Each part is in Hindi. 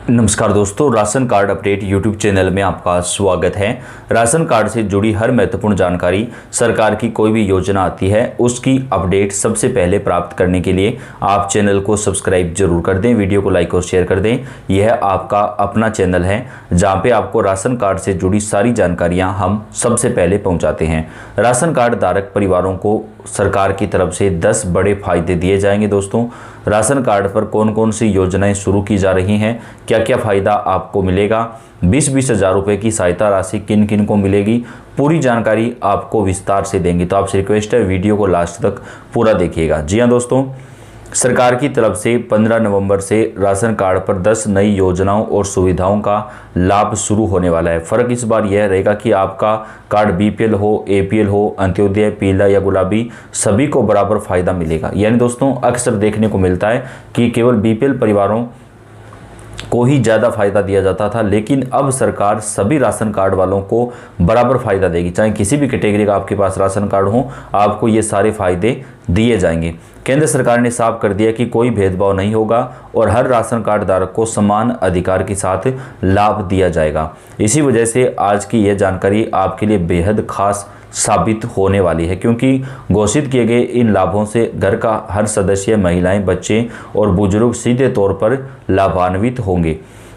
नमस्कार दोस्तों, ration card update YouTube channel में आपका स्वागत है। राशन कार्ड से जुड़ी हर महत्वपूर्ण जानकारी, सरकार की कोई भी योजना आती है उसकी अपडेट सबसे पहले प्राप्त करने के लिए आप चैनल को सब्सक्राइब जरूर कर दें, वीडियो को लाइक और शेयर कर दें। यह आपका अपना चैनल है जहां पे आपको राशन कार्ड से जुड़ी सारी जानकारियां हम सबसे पहले पहुंचाते हैं। राशन कार्ड धारक परिवारों को सरकार की तरफ से 10 बड़े फायदे दिए जाएंगे। दोस्तों, राशन कार्ड पर कौन कौन सी योजनाएं शुरू की जा रही हैं, क्या क्या फ़ायदा आपको मिलेगा, 20-20 हज़ार रुपये की सहायता राशि किन किन को मिलेगी, पूरी जानकारी आपको विस्तार से देंगे। तो आपसे रिक्वेस्ट है वीडियो को लास्ट तक पूरा देखिएगा। जी हाँ दोस्तों, सरकार की तरफ से 15 नवंबर से राशन कार्ड पर 10 नई योजनाओं और सुविधाओं का लाभ शुरू होने वाला है। फ़र्क इस बार यह रहेगा कि आपका कार्ड बीपीएल हो, एपीएल हो, अंत्योदय, पीला या गुलाबी, सभी को बराबर फ़ायदा मिलेगा। यानी दोस्तों, अक्सर देखने को मिलता है कि केवल बीपीएल परिवारों को ही ज़्यादा फ़ायदा दिया जाता था, लेकिन अब सरकार सभी राशन कार्ड वालों को बराबर फ़ायदा देगी। चाहे किसी भी कैटेगरी का आपके पास राशन कार्ड हो, आपको ये सारे फ़ायदे दिए जाएंगे। केंद्र सरकार ने साफ कर दिया कि कोई भेदभाव नहीं होगा और हर राशन कार्ड धारक को समान अधिकार के साथ लाभ दिया जाएगा। इसी वजह से आज की यह जानकारी आपके लिए बेहद खास साबित होने वाली है, क्योंकि घोषित किए गए इन लाभों से घर का हर सदस्य, महिलाएं, बच्चे और बुजुर्ग सीधे तौर पर लाभान्वित होंगे।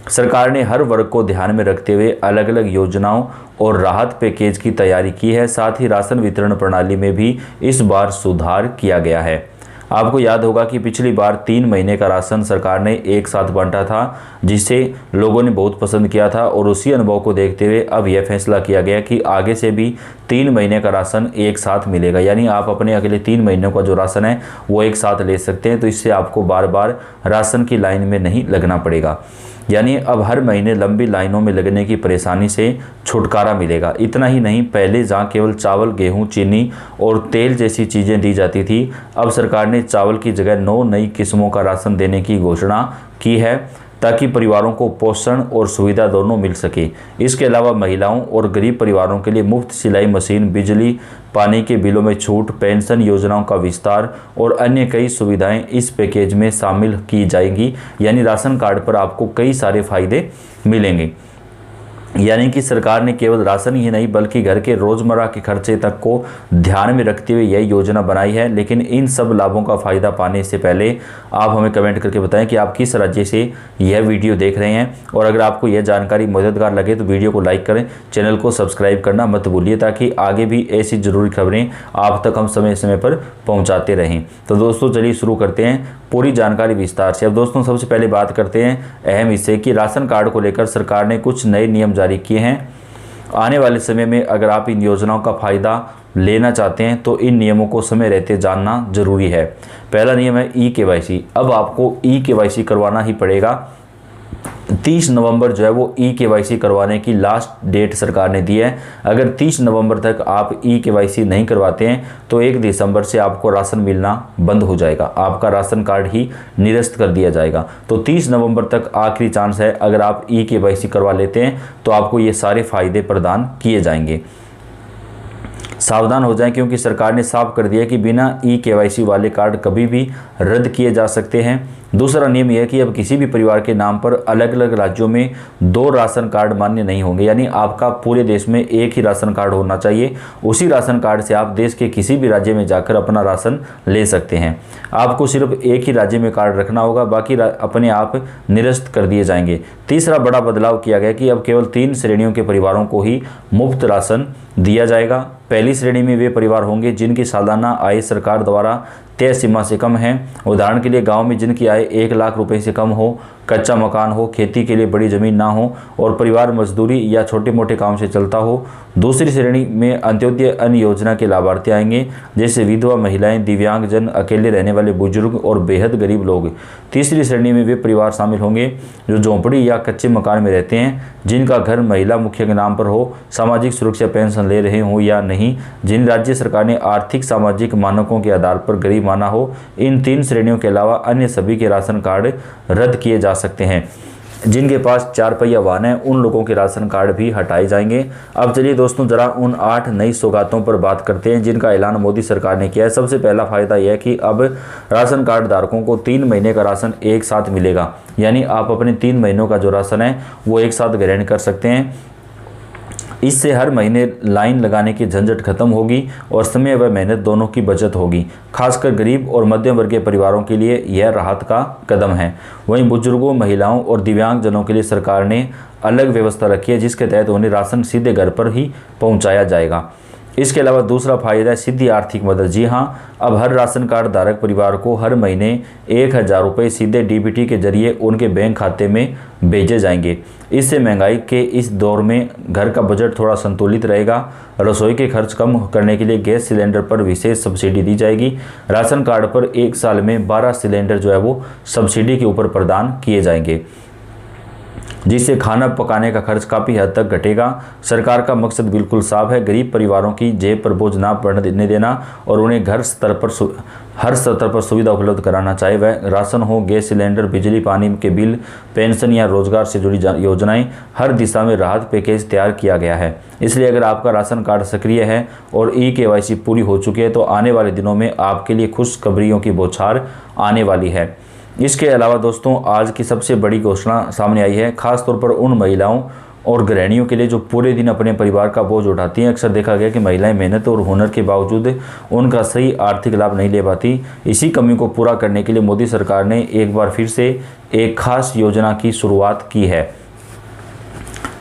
सरकार ने हर वर्ग को ध्यान में रखते हुए अलग अलग योजनाओं और राहत पैकेज की तैयारी की है। साथ ही राशन वितरण प्रणाली में भी इस बार सुधार किया गया है। आपको याद होगा कि पिछली बार 3 महीने का राशन सरकार ने एक साथ बांटा था, जिसे लोगों ने बहुत पसंद किया था, और उसी अनुभव को देखते हुए अब यह फैसला किया गया कि आगे से भी 3 महीने का राशन एक साथ मिलेगा। यानी आप अपने अगले 3 महीनों का जो राशन है वो एक साथ ले सकते हैं। तो इससे आपको बार बार राशन की लाइन में नहीं लगना पड़ेगा। यानी अब हर महीने लंबी लाइनों में लगने की परेशानी से छुटकारा मिलेगा। इतना ही नहीं, पहले जहां केवल चावल, गेहूं, चीनी और तेल जैसी चीज़ें दी जाती थी, अब सरकार ने चावल की जगह 9 नई किस्मों का राशन देने की घोषणा की है, ताकि परिवारों को पोषण और सुविधा दोनों मिल सके। इसके अलावा महिलाओं और गरीब परिवारों के लिए मुफ्त सिलाई मशीन, बिजली, पानी के बिलों में छूट, पेंशन योजनाओं का विस्तार और अन्य कई सुविधाएं इस पैकेज में शामिल की जाएंगी। यानी राशन कार्ड पर आपको कई सारे फायदे मिलेंगे। यानी कि सरकार ने केवल राशन ही नहीं बल्कि घर के रोज़मर्रा के खर्चे तक को ध्यान में रखते हुए यह योजना बनाई है। लेकिन इन सब लाभों का फ़ायदा पाने से पहले आप हमें कमेंट करके बताएं कि आप किस राज्य से यह वीडियो देख रहे हैं, और अगर आपको यह जानकारी मददगार लगे तो वीडियो को लाइक करें, चैनल को सब्सक्राइब करना मत भूलिए, ताकि आगे भी ऐसी ज़रूरी खबरें आप तक हम समय समय पर पहुँचाते रहें। तो दोस्तों, चलिए शुरू करते हैं पूरी जानकारी विस्तार से। अब दोस्तों, सबसे पहले बात करते हैं अहम हिस्से की। राशन कार्ड को लेकर सरकार ने कुछ नए नियम जारी किए हैं। आने वाले समय में अगर आप इन योजनाओं का फ़ायदा लेना चाहते हैं तो इन नियमों को समय रहते जानना जरूरी है। पहला नियम है ई-केवाईसी। अब आपको ई-केवाईसी करवाना ही पड़ेगा। 30 नवंबर जो है वो ई-केवाईसी करवाने की लास्ट डेट सरकार ने दी है। अगर 30 नवंबर तक आप ई-केवाईसी नहीं करवाते हैं तो 1 दिसंबर से आपको राशन मिलना बंद हो जाएगा, आपका राशन कार्ड ही निरस्त कर दिया जाएगा। तो 30 नवंबर तक आखिरी चांस है। अगर आप ई-केवाईसी करवा लेते हैं तो आपको ये सारे फायदे प्रदान किए जाएंगे। सावधान हो जाएं, क्योंकि सरकार ने साफ कर दिया कि बिना ई-केवाईसी वाले कार्ड कभी भी रद्द किए जा सकते हैं। दूसरा नियम यह है कि अब किसी भी परिवार के नाम पर अलग अलग राज्यों में 2 राशन कार्ड मान्य नहीं होंगे। यानी आपका पूरे देश में एक ही राशन कार्ड होना चाहिए। उसी राशन कार्ड से आप देश के किसी भी राज्य में जाकर अपना राशन ले सकते हैं। आपको सिर्फ एक ही राज्य में कार्ड रखना होगा, बाकी अपने आप निरस्त कर दिए जाएंगे। तीसरा बड़ा बदलाव किया गया कि अब केवल 3 श्रेणियों के परिवारों को ही मुफ्त राशन दिया जाएगा। पहली श्रेणी में वे परिवार होंगे जिनकी सालाना आय सरकार द्वारा तय सीमा से कम है। उदाहरण के लिए गांव में जिनकी आय 1 लाख रुपए से कम हो, कच्चा मकान हो, खेती के लिए बड़ी ज़मीन ना हो और परिवार मजदूरी या छोटे मोटे काम से चलता हो। दूसरी श्रेणी में अंत्योदय अन्न योजना के लाभार्थी आएंगे, जैसे विधवा महिलाएं, दिव्यांगजन, अकेले रहने वाले बुजुर्ग और बेहद गरीब लोग। तीसरी श्रेणी में वे परिवार शामिल होंगे जो झोंपड़ी या कच्चे मकान में रहते हैं, जिनका घर महिला मुखिया के नाम पर हो, सामाजिक सुरक्षा पेंशन ले रहे हों या नहीं, जिन राज्य सरकार ने आर्थिक सामाजिक मानकों के आधार पर गरीब माना हो। इन 3 श्रेणियों के अलावा अन्य सभी के राशन कार्ड रद्द किए जा सकते हैं। जिनके पास 4 पहिया वाहन है उन लोगों के राशन कार्ड भी हटाए जाएंगे। अब चलिए दोस्तों जरा उन 8 नई सौगातों पर बात करते हैं जिनका ऐलान मोदी सरकार ने किया है। सबसे पहला फायदा यह है कि अब राशन कार्ड धारकों को 3 महीने का राशन एक साथ मिलेगा, यानी आप अपने 3 महीनों का जो राशन है वो एक साथ ग्रहण कर सकते हैं। इससे हर महीने लाइन लगाने की झंझट खत्म होगी और समय व मेहनत दोनों की बचत होगी। खासकर गरीब और मध्यम वर्गीय परिवारों के लिए यह राहत का कदम है। वहीं बुजुर्गों, महिलाओं और दिव्यांगजनों के लिए सरकार ने अलग व्यवस्था रखी है जिसके तहत उन्हें राशन सीधे घर पर ही पहुंचाया जाएगा। इसके अलावा दूसरा फायदा है सीधी आर्थिक मदद। जी हाँ, अब हर राशन कार्ड धारक परिवार को हर महीने 1000 रुपये सीधे डीबीटी के जरिए उनके बैंक खाते में भेजे जाएंगे। इससे महंगाई के इस दौर में घर का बजट थोड़ा संतुलित रहेगा। रसोई के खर्च कम करने के लिए गैस सिलेंडर पर विशेष सब्सिडी दी जाएगी। राशन कार्ड पर 1 साल में 12 सिलेंडर जो है वो सब्सिडी के ऊपर प्रदान किए जाएंगे, जिससे खाना पकाने का खर्च काफ़ी हद तक घटेगा। सरकार का मकसद बिल्कुल साफ है, गरीब परिवारों की जेब पर बोझ ना पड़ने देना और उन्हें हर स्तर पर सुविधा उपलब्ध कराना, चाहे वह राशन हो, गैस सिलेंडर, बिजली पानी के बिल, पेंशन या रोजगार से जुड़ी योजनाएं। हर दिशा में राहत पैकेज तैयार किया गया है। इसलिए अगर आपका राशन कार्ड सक्रिय है और KYC पूरी हो चुकी है तो आने वाले दिनों में आपके लिए खुशखबरियों की बौछार आने वाली है। इसके अलावा दोस्तों आज की सबसे बड़ी घोषणा सामने आई है, खासतौर पर उन महिलाओं और गृहिणियों के लिए जो पूरे दिन अपने परिवार का बोझ उठाती हैं। अक्सर देखा गया कि महिलाएं मेहनत और हुनर के बावजूद उनका सही आर्थिक लाभ नहीं ले पाती। इसी कमी को पूरा करने के लिए मोदी सरकार ने एक बार फिर से एक खास योजना की शुरुआत की है,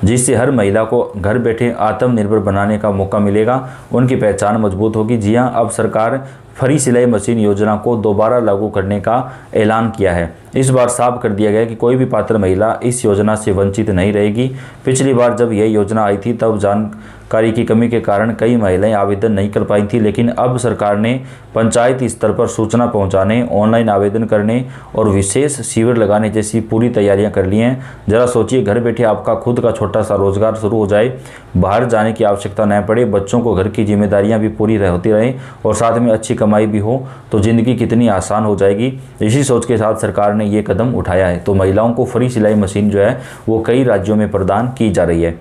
जिससे हर महिला को घर बैठे आत्मनिर्भर बनाने का मौका मिलेगा, उनकी पहचान मजबूत होगी। जी हां, अब सरकार फ्री सिलाई मशीन योजना को दोबारा लागू करने का ऐलान किया है। इस बार साफ कर दिया गया कि कोई भी पात्र महिला इस योजना से वंचित नहीं रहेगी। पिछली बार जब यह योजना आई थी तब जानकारी की कमी के कारण कई महिलाएं आवेदन नहीं कर पाई थी, लेकिन अब सरकार ने पंचायत स्तर पर सूचना पहुंचाने, ऑनलाइन आवेदन करने और विशेष शिविर लगाने जैसी पूरी तैयारियां कर ली हैं। जरा सोचिए, घर बैठे आपका खुद का छोटा सा रोजगार शुरू हो जाए, बाहर जाने की आवश्यकता न पड़े, बच्चों को घर की जिम्मेदारियां भी पूरी होती रहें और साथ में अच्छी कमाई भी हो, तो ज़िंदगी कितनी आसान हो जाएगी। इसी सोच के साथ सरकार ने ये कदम उठाया है। तो महिलाओं को फ्री सिलाई मशीन जो है वो कई राज्यों में प्रदान की जा रही है।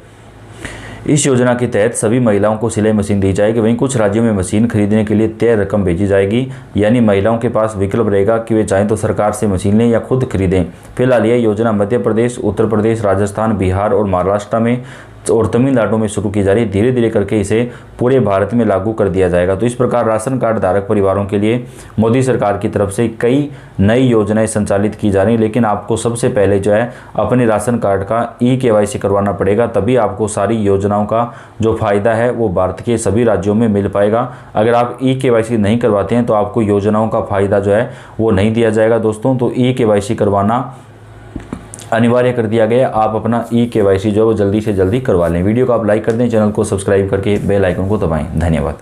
इस योजना के तहत सभी महिलाओं को सिलाई मशीन दी जाएगी। वहीं कुछ राज्यों में मशीन खरीदने के लिए तय रकम भेजी जाएगी, यानी महिलाओं के पास विकल्प रहेगा कि वे चाहें तो सरकार से मशीन लें या खुद खरीदें। फिलहाल यह योजना मध्य प्रदेश, उत्तर प्रदेश, राजस्थान, बिहार और महाराष्ट्र में और तमिलनाडु में शुरू की जा रही है। धीरे धीरे करके इसे पूरे भारत में लागू कर दिया जाएगा। तो इस प्रकार राशन कार्ड धारक परिवारों के लिए मोदी सरकार की तरफ से कई नई योजनाएं संचालित की जा रही हैं, लेकिन आपको सबसे पहले जो है अपने राशन कार्ड का KYC करवाना पड़ेगा, तभी आपको सारी योजनाओं का जो फायदा है वो भारत के सभी राज्यों में मिल पाएगा। अगर आप KYC नहीं करवाते हैं तो आपको योजनाओं का फायदा जो है वो नहीं दिया जाएगा दोस्तों। तो KYC करवाना अनिवार्य कर दिया गया। आप अपना KYC जो है वो जल्दी से जल्दी करवा लें। वीडियो को आप लाइक कर दें, चैनल को सब्सक्राइब करके बेल आइकन को दबाएं। धन्यवाद।